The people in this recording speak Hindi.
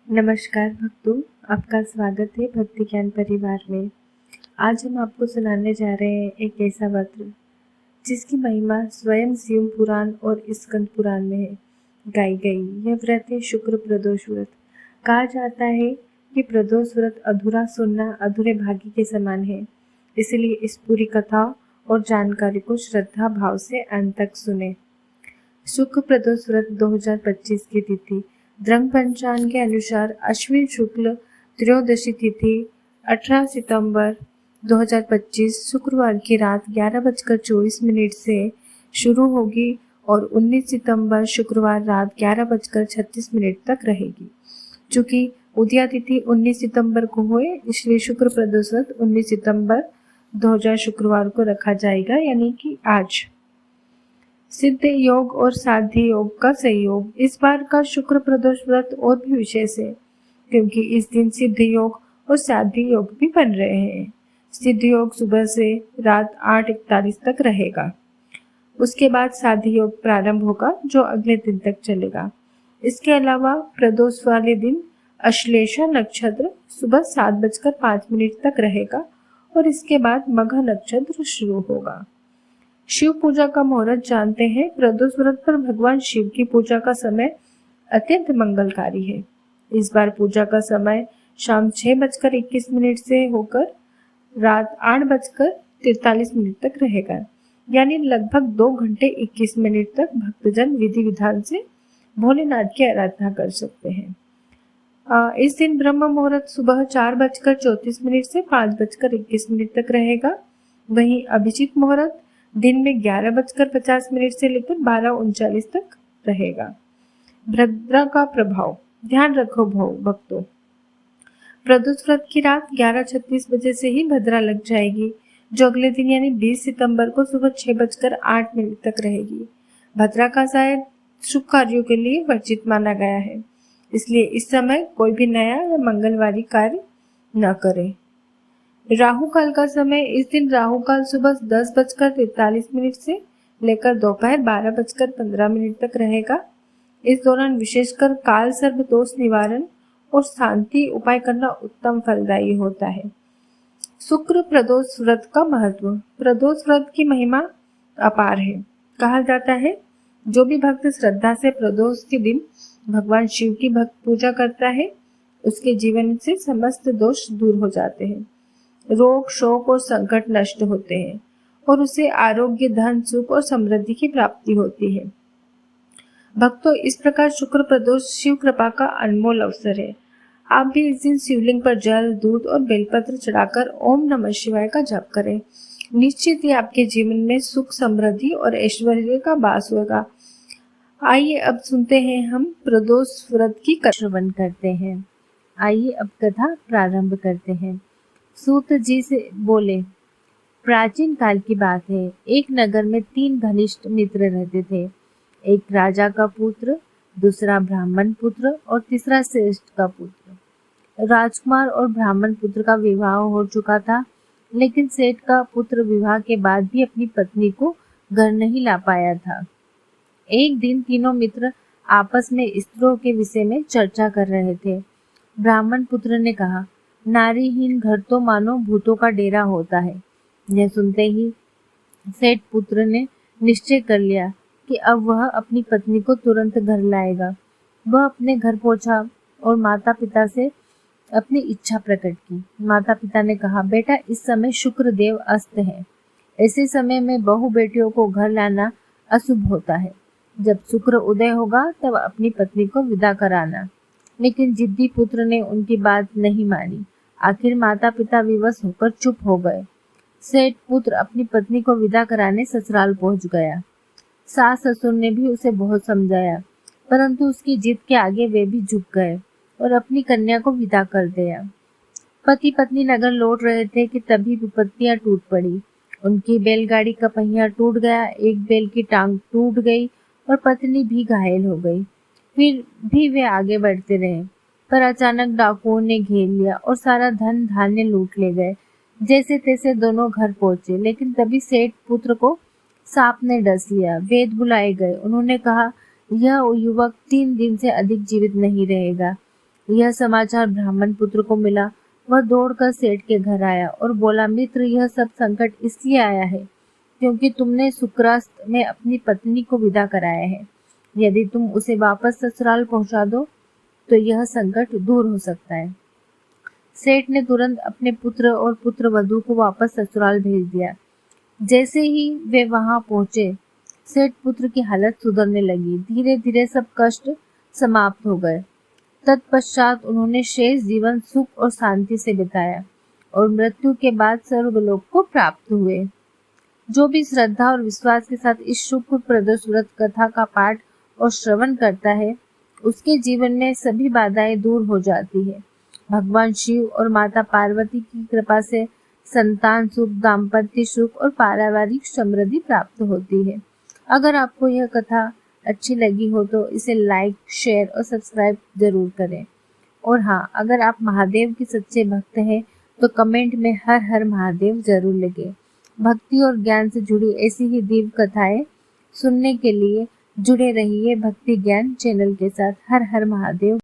नमस्कार भक्तों, आपका स्वागत है भक्ति ज्ञान परिवार में। आज हम आपको सुनाने जा रहे हैं एक ऐसा व्रत जिसकी महिमा स्वयं शिव पुराण और स्कंद पुराण में है गाई गई। यह व्रत है शुक्र प्रदोष व्रत। कहा जाता है कि प्रदोष व्रत अधूरा सुनना अधूरे भाग्य के समान है, इसलिए इस पूरी कथा और जानकारी को श्रद्धा भाव से अंत तक सुने। शुक्र प्रदोष व्रत 2025 की तिथि द्रंग पंचांग के अनुसार अश्विन शुक्ल त्रयोदशी तिथि 18 सितंबर 2025 शुक्रवार की रात 11:24 से शुरू होगी और 19 सितंबर शुक्रवार रात 11:36 तक रहेगी। चूंकि उदया तिथि 19 सितंबर को हुए, इसलिए शुक्र प्रदोष व्रत 19 सितंबर 2000 शुक्रवार को रखा जाएगा, यानी कि आज। सिद्ध योग और साध्य योग का संयोग। इस बार का शुक्र प्रदोष व्रत और भी विशेष है, क्योंकि इस दिन सिद्ध योग और साध्य योग भी बन रहे हैं। सिद्ध योग सुबह से रात 8:41 तक रहेगा। उसके बाद साध्य योग प्रारंभ होगा, जो अगले दिन तक चलेगा। इसके अलावा प्रदोष वाले दिन अश्लेषा नक्षत्र सुबह 7:05 तक रहेगा और इसके बाद मघा नक्षत्र शुरू होगा। शिव पूजा का मुहूर्त जानते हैं। प्रदोष व्रत पर भगवान शिव की पूजा का समय अत्यंत मंगलकारी है। इस बार पूजा का समय शाम 6:21 से होकर रात 8:43 तक रहेगा, यानी लगभग 2 घंटे 21 मिनट तक भक्तजन विधि विधान से भोलेनाथ की आराधना कर सकते हैं। इस दिन ब्रह्म मुहूर्त सुबह 4:34 से 5:21 तक रहेगा। वहीं अभिजीत मुहूर्त दिन में 11:50 से लेकर 12:39 तक रहेगा। भद्रा का प्रभाव ध्यान रखो भक्तों। प्रदोष व्रत की रात 11:36 बजे से ही भद्रा लग जाएगी, जो अगले दिन यानी 20 सितंबर को सुबह 6:08 तक रहेगी। भद्रा का शायद शुभ कार्यों के लिए वर्जित माना गया है, इसलिए इस समय कोई भी नया या मंगलवारी कार्य न करें। राहु काल का समय। इस दिन राहु काल सुबह 10:43 से लेकर दोपहर 12:15 तक रहेगा। इस दौरान विशेषकर काल सर्प दोष निवारण और शांति उपाय करना उत्तम फलदायी होता है। शुक्र प्रदोष व्रत का महत्व। प्रदोष व्रत की महिमा अपार है। कहा जाता है, जो भी भक्त श्रद्धा से प्रदोष के दिन भगवान शिव की भक्त पूजा करता है, उसके जीवन से समस्त दोष दूर हो जाते हैं, रोग शोक और संकट नष्ट होते हैं और उसे आरोग्य धन सुख और समृद्धि की प्राप्ति होती है। भक्तों, इस प्रकार शुक्र प्रदोष शिव कृपा का अनमोल अवसर है। आप भी इस दिन शिवलिंग पर जल दूध और बेलपत्र चढ़ाकर ओम नमः शिवाय का जप करें। निश्चित ही आपके जीवन में सुख समृद्धि और ऐश्वर्य का वास होगा। आइए अब सुनते हैं हम प्रदोष व्रत की कथा श्रवण करते हैं। आइए अब कथा प्रारंभ करते हैं। सूत जी से बोले, प्राचीन काल की बात है। एक नगर में 3 घनिष्ठ मित्र रहते थे। एक राजा का पुत्र, दूसरा ब्राह्मण पुत्र और तीसरा श्रेष्ठ का पुत्र। राजकुमार और ब्राह्मण पुत्र का विवाह हो चुका था, लेकिन सेठ का पुत्र विवाह के बाद भी अपनी पत्नी को घर नहीं ला पाया था। एक दिन तीनों मित्र आपस में स्त्रियों के विषय में चर्चा कर रहे थे। ब्राह्मण पुत्र ने कहा, नारीहीन घर तो मानो भूतों का डेरा होता है। यह सुनते ही सेठ पुत्र ने निश्चय कर लिया कि अब वह अपनी पत्नी को तुरंत घर लाएगा। वह अपने घर पहुंचा और माता पिता से अपनी इच्छा प्रकट की। माता पिता ने कहा, बेटा, इस समय शुक्र देव अस्त है। ऐसे समय में बहू बेटियों को घर लाना अशुभ होता है। जब शुक्र उदय होगा तब अपनी पत्नी को विदा कराना। लेकिन जिद्दी पुत्र ने उनकी बात नहीं मानी। आखिर माता पिता विवश होकर चुप हो गए। सेठ पुत्र अपनी पत्नी को विदा कराने ससुराल पहुंच गया। सास ससुर ने भी उसे बहुत समझाया, परंतु उसकी जिद के आगे वे भी झुक गए और अपनी कन्या को विदा कर दिया। पति पत्नी नगर लौट रहे थे कि तभी विपत्तियां टूट पड़ी। उनकी बैलगाड़ी का पहिया टूट गया, एक बैल की टांग टूट गई और पत्नी भी घायल हो गई। फिर भी वे आगे बढ़ते रहे, पर अचानक डाकुओं ने घेर लिया और सारा धन धान्य लूट ले गए। जैसे तैसे दोनों घर पहुंचे, लेकिन तभी सेठ पुत्र को सांप ने डस लिया। वेद बुलाए गए। उन्होंने कहा, यह युवक 3 दिन से अधिक जीवित नहीं रहेगा। यह समाचार ब्राह्मण पुत्र को मिला। वह दौड़कर सेठ के घर आया और बोला, मित्र, यह सब संकट इसलिए आया है क्योंकि तुमने शुक्रास्त में अपनी पत्नी को विदा कराया है। यदि तुम उसे वापस ससुराल पहुंचा दो तो यह संकट दूर हो सकता है। सेठ ने तुरंत अपने पुत्र और पुत्रवधू को वापस ससुराल भेज दिया। जैसे ही वे वहां पहुंचे, सेठ पुत्र की हालत सुधरने लगी। धीरे धीरे सब कष्ट समाप्त हो गए। तत्पश्चात उन्होंने शेष जीवन सुख और शांति से बिताया और मृत्यु के बाद स्वर्गलोक को प्राप्त हुए। जो भी श्रद्धा और विश्वास के साथ इस सुखप्रद व्रत कथा का पाठ और श्रवण करता है, उसके जीवन में सभी बाधाएं दूर हो जाती है। भगवान शिव और माता पार्वती की कृपा से संतान सुख, दाम्पत्य सुख और पारिवारिक समृद्धि प्राप्त होती है। अगर आपको यह कथा अच्छी लगी हो तो इसे लाइक, शेयर और सब्सक्राइब जरूर करें। और हाँ, अगर आप महादेव के सच्चे भक्त हैं तो कमेंट में हर हर महादेव जरूर लिखें। भक्ति और ज्ञान से जुड़ी ऐसी ही दिव्य कथाएं सुनने के लिए जुड़े रहिए भक्ति ज्ञान चैनल के साथ। हर हर महादेव।